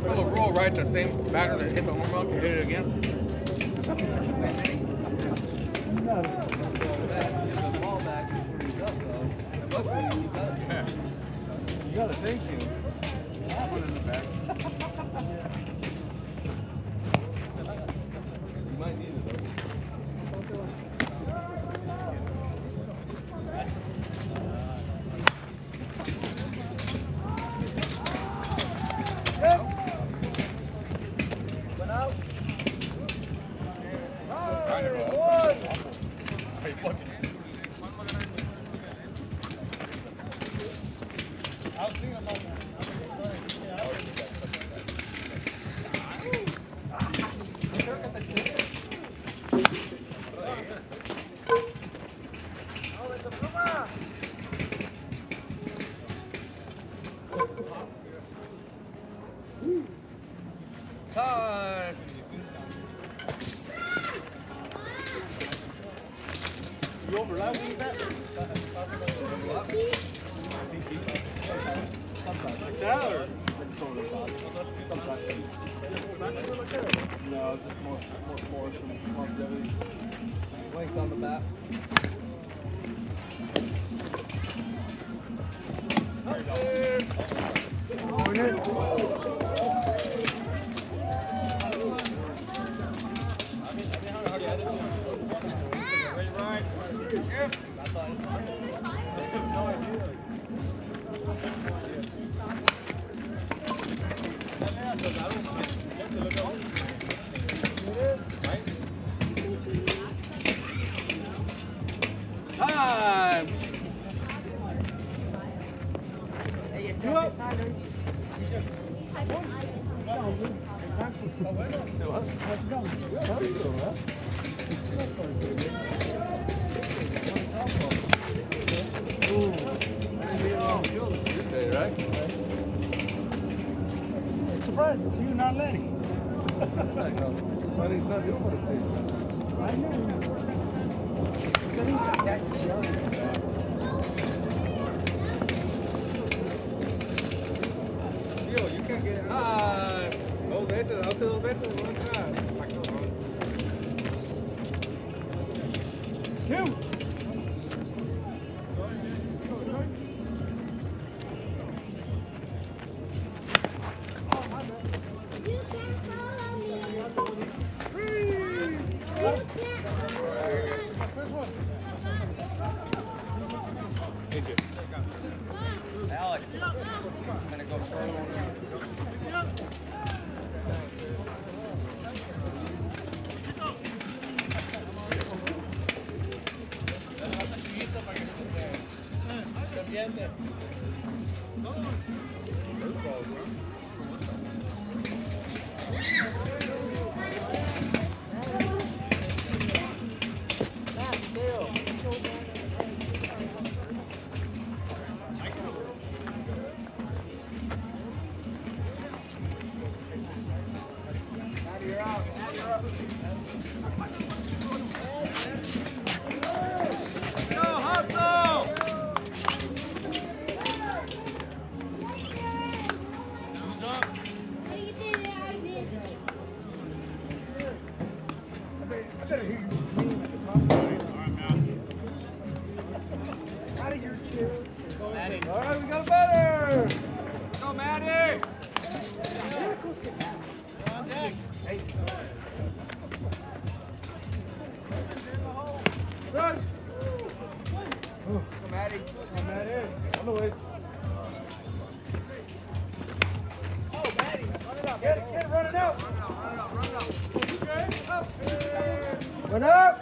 Little roll right, the same batter that hit the home run, can hit it again. The ball back before he's up, though. You gotta thank you. One in the back. You might need it, though. Time. You overlap with that? Sometimes like that or sort of sometimes. No, just more force and longevity. Length on the bat. Time. Good day, right? Surprised it's you not letting. Well, he's not doing what it takes. I know. Yo, you can't get dos veces, date dos veces, one time. Two. You can follow me. You can't follow me. Thank you. Alex, I'm gonna go further. You did it, I did it. I better hear you scream at the top of your out of your chairs. Maddie. All right, we got a batter. Go, Maddie! Hey. Run. Go, Maddie. Come on in. On the way. Oh, Maddie, run it up. Get it, run it out. Run it up. Run up.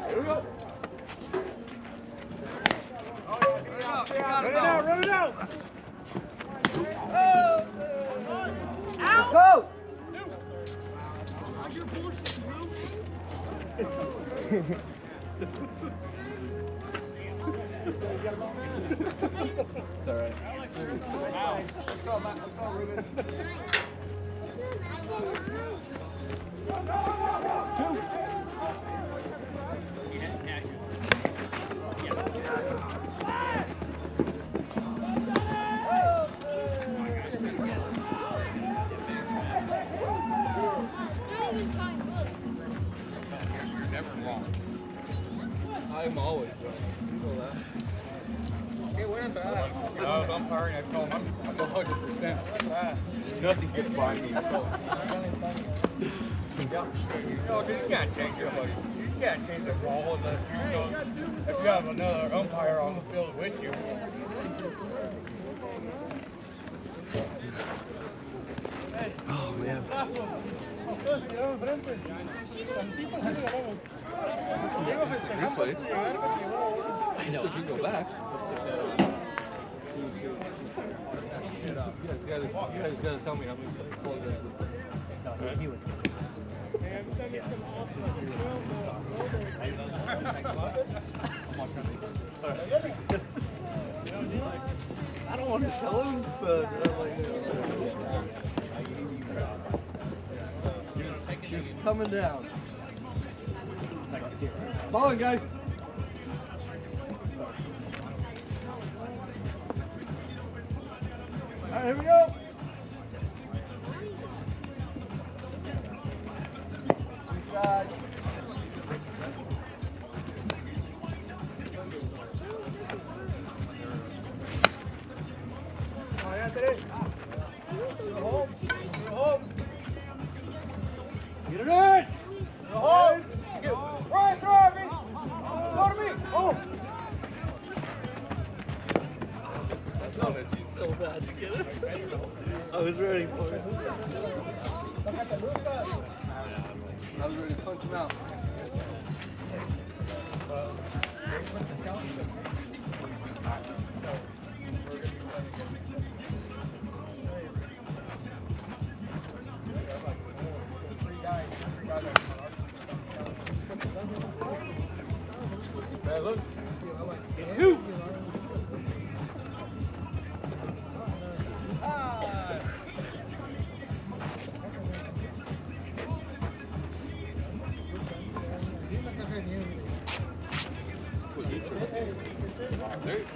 Here we go. Run it out, run it out. Out. Go. It's all right. Let's go, Matt. Let's go, Ruben. You're never wrong. I'm always wrong. You know that. Qué buena entrada. I was umpiring. I told him I'm 100%. Nothing gets by me. Yeah. No, dude, you can't change your buddy. You can't change the ball unless you know if you have another umpire on the field with you. Oh, man. Ustedes miraron enfrente. Tantito sí le ganamos. Diego festejando antes de llegar, pero llegó la bola. I know. You can go back. You guys gotta tell me how many calls he would. I don't want to tell him, but he's coming down. Ball in, guys. All right, here we go. Good shot. All right, Anthony. Go home. Go home. Get it in. Go home. Ryan, throw at me. Go to me. Home. I wanted you so bad to get it. I was ready for it. I was ready to punch him out. Hey, look. Two.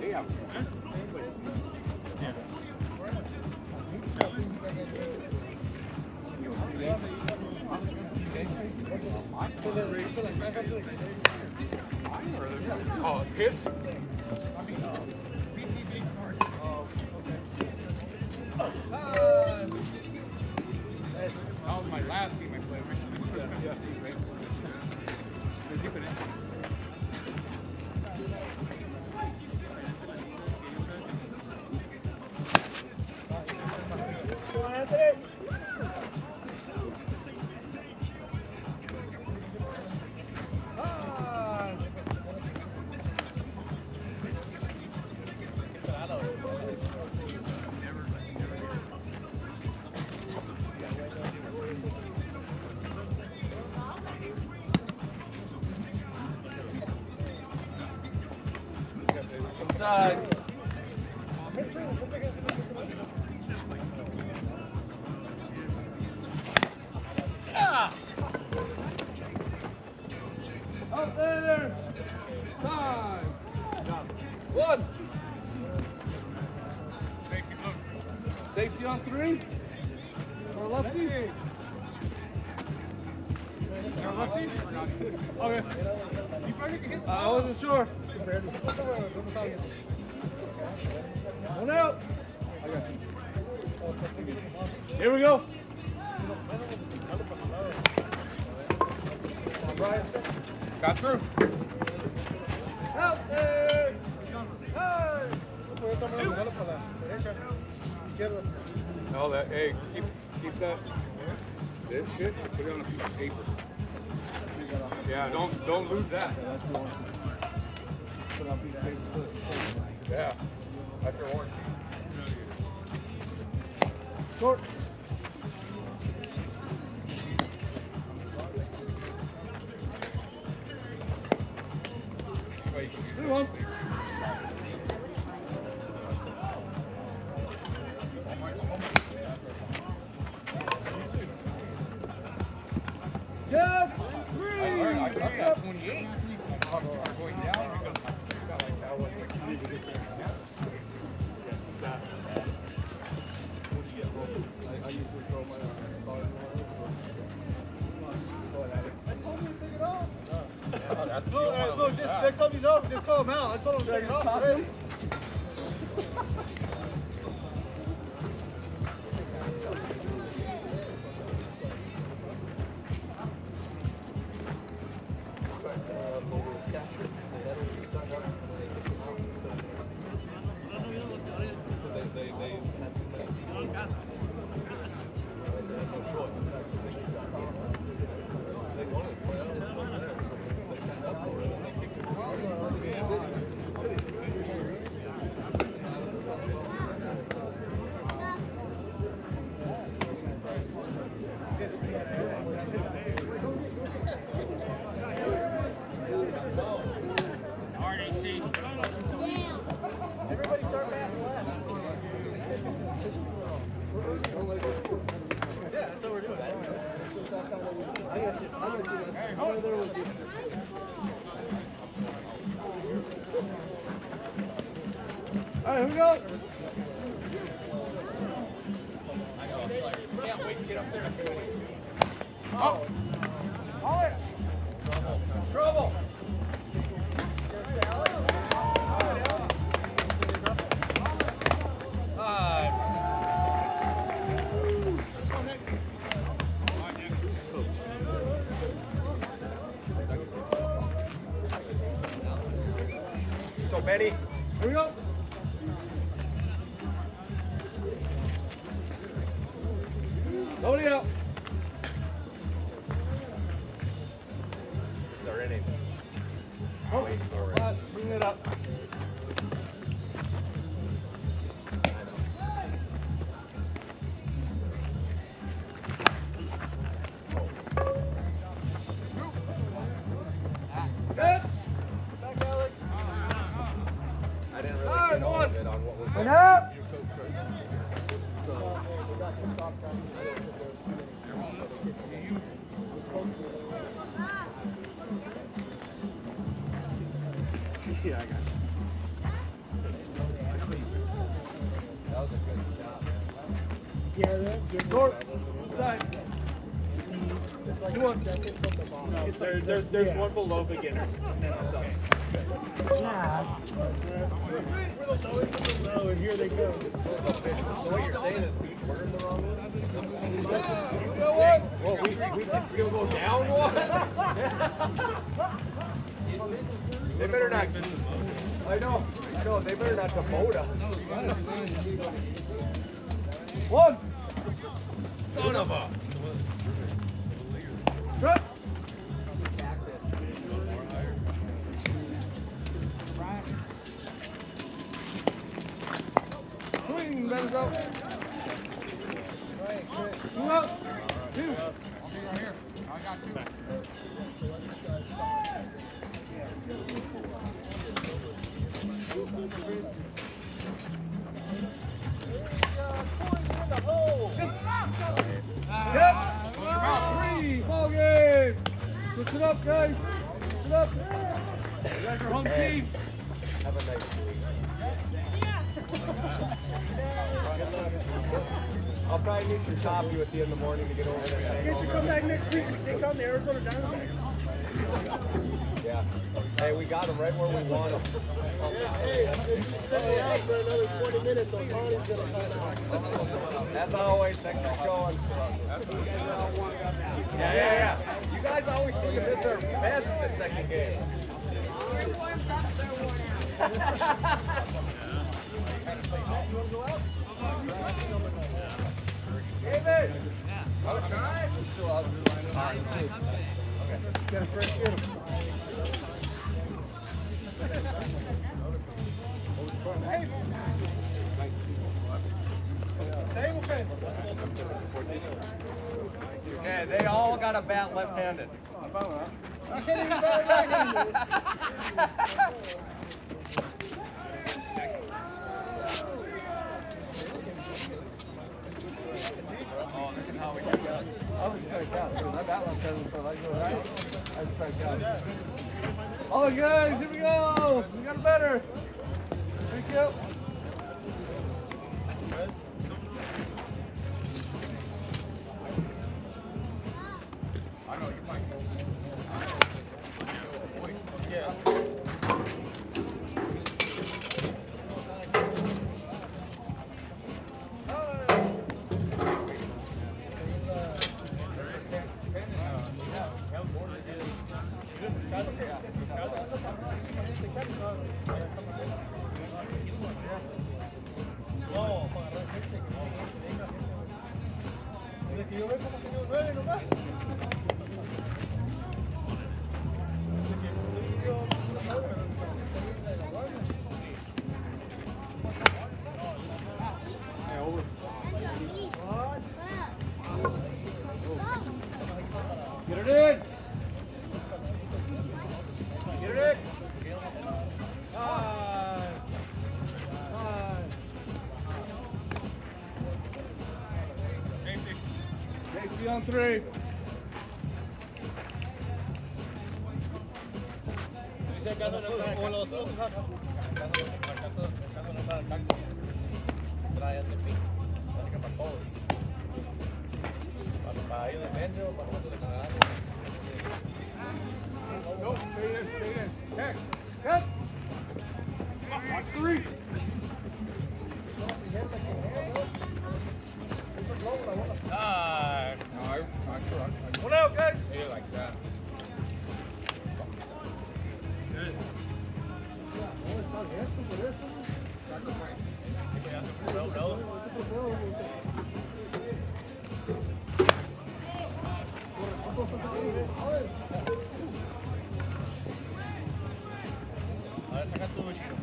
They have. Oh, kids? That was my last game I played. Go on, Anthony. Inside. Up there. Time. One. Safety on three. For lefty. For lefty. Okay. I wasn't sure. One out. Here we go. Got through. Out there. Hey. No, that, hey, keep that, this shit, put it on a piece of paper. Yeah, don't lose that. Yeah, that's your warranty. Short. Wait. Move on. 38. Going down because it's not like that one. I usually throw my dollars I told him to take it off. No, just next time he's up, just call him out. I told him to take it off already. All right, here we go. Can't wait to get up there and do it. Oh. Trouble. Go, Benny. Here we go. Nobody out. This is our inning. Oh, Wait for it. let's bring it up. Good. Back, Alex. I didn't really All right, get all one. of it on what was And up. We got kicked off practice. We're supposed to. Yeah, I got it. That was a good shot, man. Yeah, they're good. North. Side. It's like Come on. a second from the bottom. There's one below beginner. And then it's us. Yeah. We're the lowest of the low, and here they go. So what you're saying is we're in the wrong one? Go on. Well, we can still go down one? They better not. I know, they better not demote us. One. Son of a. Good. Swing, let it go. Move up. Two. Yep. 3, ball game. Switch it up, guys. Switch it up. You guys are home team. Have a nice week. I'll probably need some coffee with you in the morning to get over there. You should come back next week and take on the Arizona Diamondbacks. Yeah. Hey, we got them right where we want them. Hey, if you stay out for another 20 minutes, Otani's going to come out. As always, thanks for showing. Yeah. You guys always seem to miss their best in the second game. David! Outside? Get a fresh hit. Yeah, they all got a bat left-handed. I can't even bat right-handed. Oh, this is how we do it. would strike out. Dude, not that one, Kevin. So I go right. I'd strike out. All right, guys, here we go. We got it better. Thank you. I know you might. No, para agarrar gente que no venga. Desde que yo veo como que yo 9 nomás. Get it in. Get it in. Five. Safety on 3. O los dos, para ir de medio, para cuando le cagaron. Go, stay in. Check. Cut. Watch 3. Ah, no, I One out, guys. hate it like that. A ver, saca tu chino.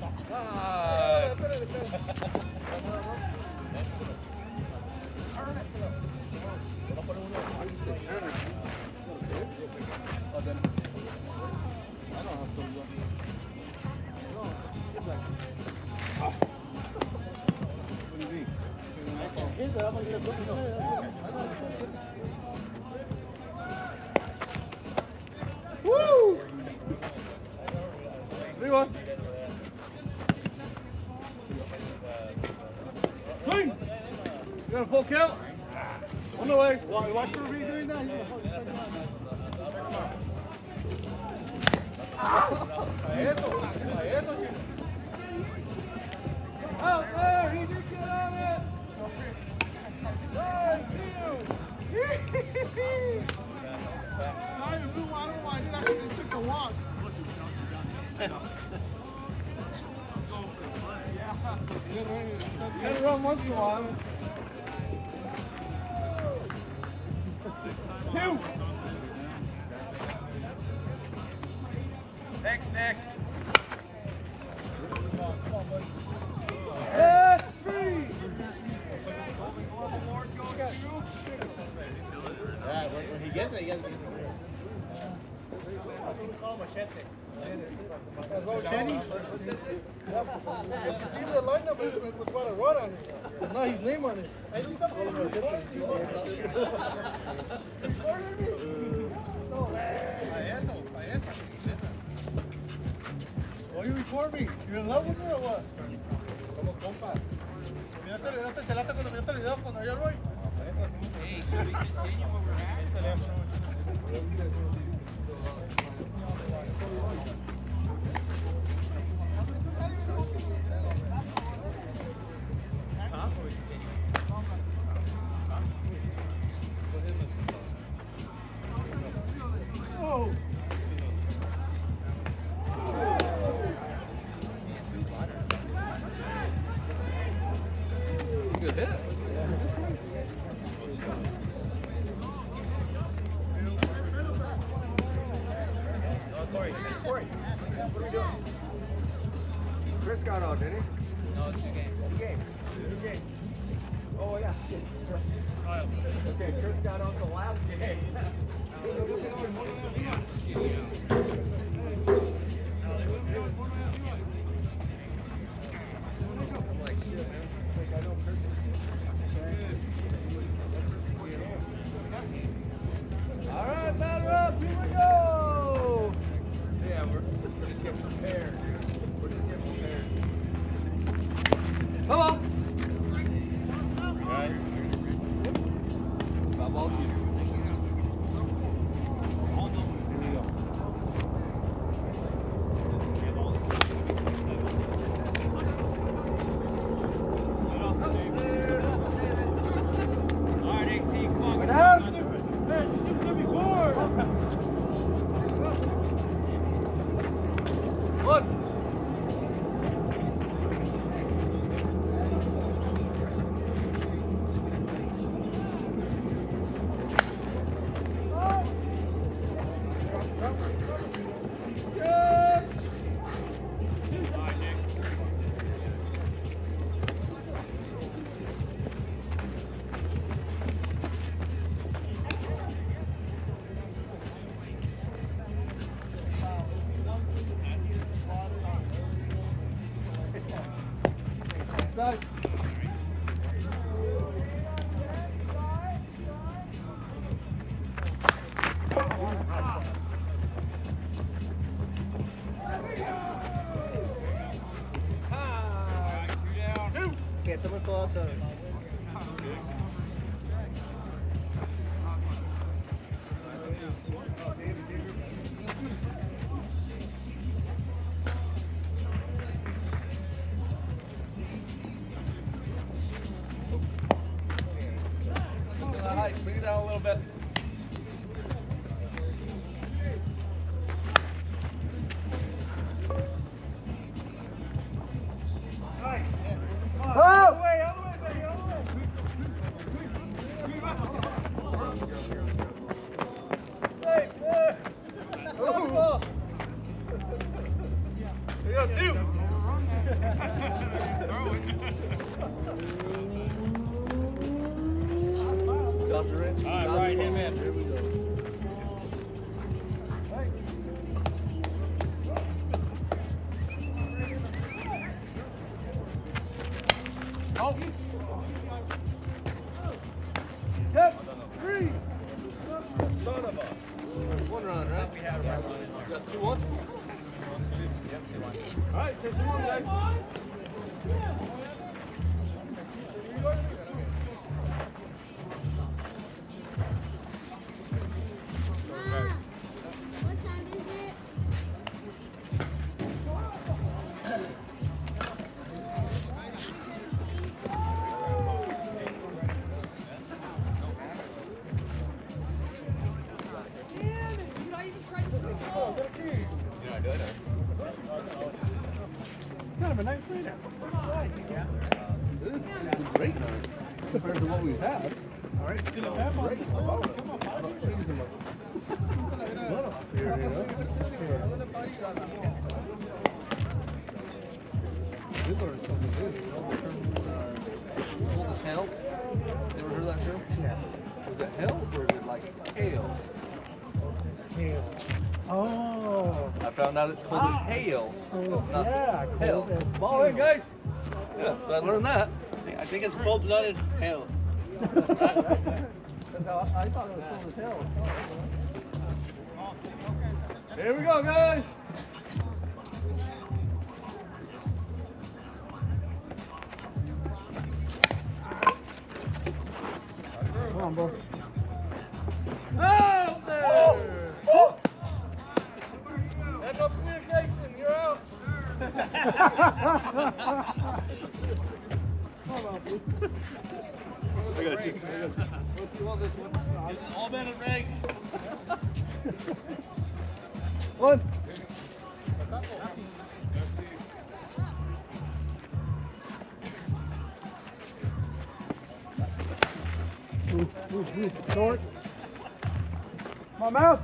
Woo! 3-1. Swing! You got a full count? On the way. Watch the referee doing that. Out there! He did get on it! Thank you! I don't know why I did. I just took a walk. You gotta run once in a while. 2! Thanks, Nick. That's 3! Yeah, when he gets it, he gets it. Call Machete. Machete? See the lineup with Guadalajara on it. There's not his name on it. Why you record me? You in love with me or what? Como compa. ¿No te celaste cuando miraste el video cuando yo voy? Hey, should we continue where we're at? Oh! Good hit. Corey, what are we doing? Chris got out, didn't he? No, it's 2 games. 2 games. 2 games. Oh, yeah, shit. Okay, Chris got out the last game. I'm like, shit, man. Like, I know Chris. me toda la Bring it down a little bit. One run, right? We have one. You got 2-1? All right, take 1, guys. What time is it? It's kind of a nice night. This is a great night compared to what we've had. All right, great. We learned something new. Cold as hell. You ever heard that term? Yeah. Is it hell or is it like hail? Hail. Oh. I found out it's cold as hail. It's not Yeah, hell. cold as Ball in, hail. guys. Yeah, so I learned that. I think it's cold-blooded hell. That's how I thought it was cold as hell. Here we go, guys. Come on, boy. Out there! Oh. That's no communication. You're out. I got you. What do you want this one? All men and reg. One. Short. Come on, Mouse.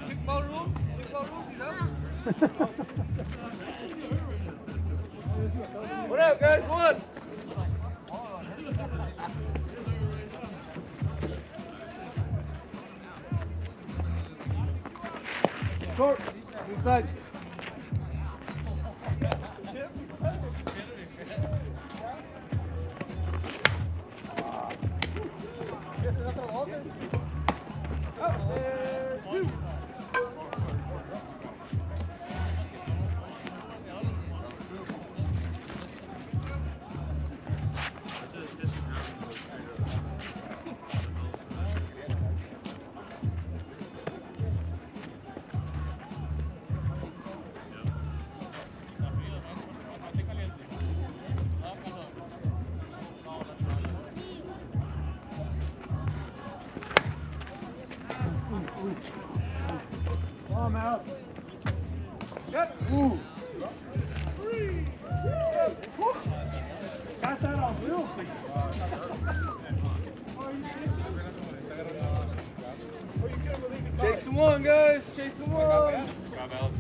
Kickball rules? Kickball rules, you know? What up, guys? One. Short. Inside. Up there. 2. Come on, Mouse. Yep. Ooh. Got that on real quick. Chasing one, guys. Chasing one.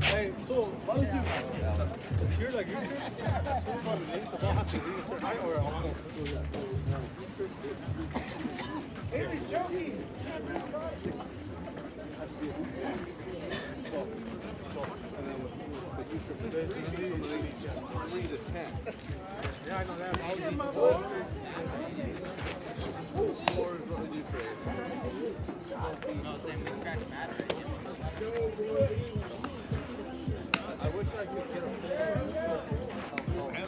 Hey, so, why don't you... It's here like you should. The ball has to leave a certain height or along. Hey, he's joking. Yeah, I know that. I wish I could get a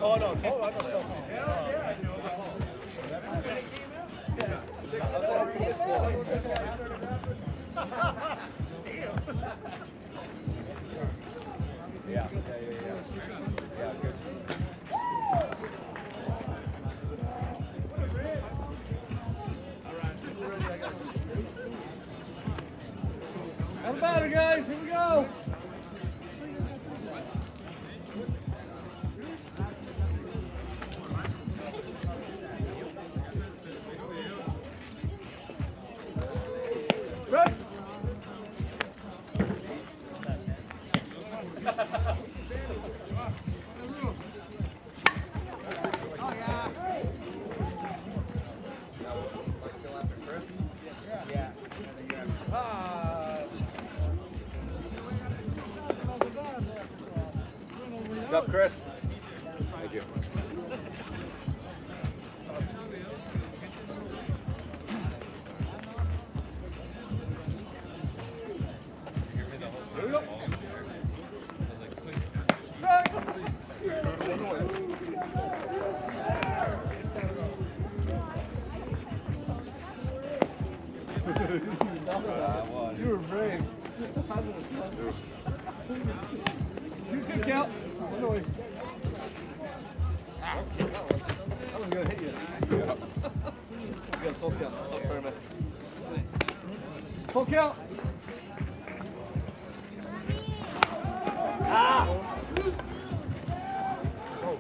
Oh, no, I know that. Yeah, yeah, good. How about it, guys? Here we go. Right. What's up, Chris? Thank you. You were brave. You can count. That was gonna hit you. You got full count. Oh, sorry, man. Full count. Ah! Oh,